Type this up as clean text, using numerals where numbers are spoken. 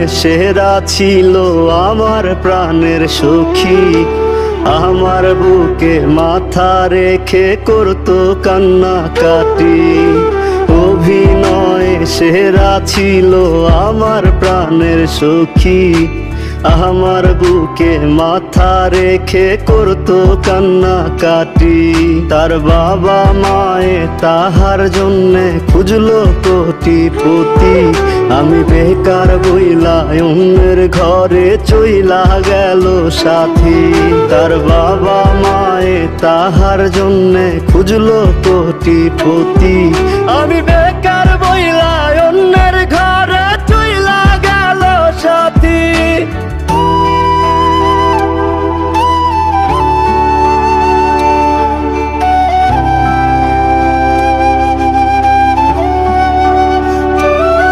সেরা ছিল আমার প্রাণের সখী। আমার বুকে মাথা রেখে করতো কান্নাকাটি। অভিনয়ে সেরা ছিল আমার প্রাণের সখী। আমার বুকে মাথা রেখে করতো কান্নাকাটি। তার বাবা মায়ে তাহার জন্যে খুঁজলো কোটিপতি। আমি বেকার বইলা অন্যের ঘরে চইলা গেল সাথী। তার বাবা মায়ে তাহার জন্যে খুঁজলো কোটিপতি। আমি বেকার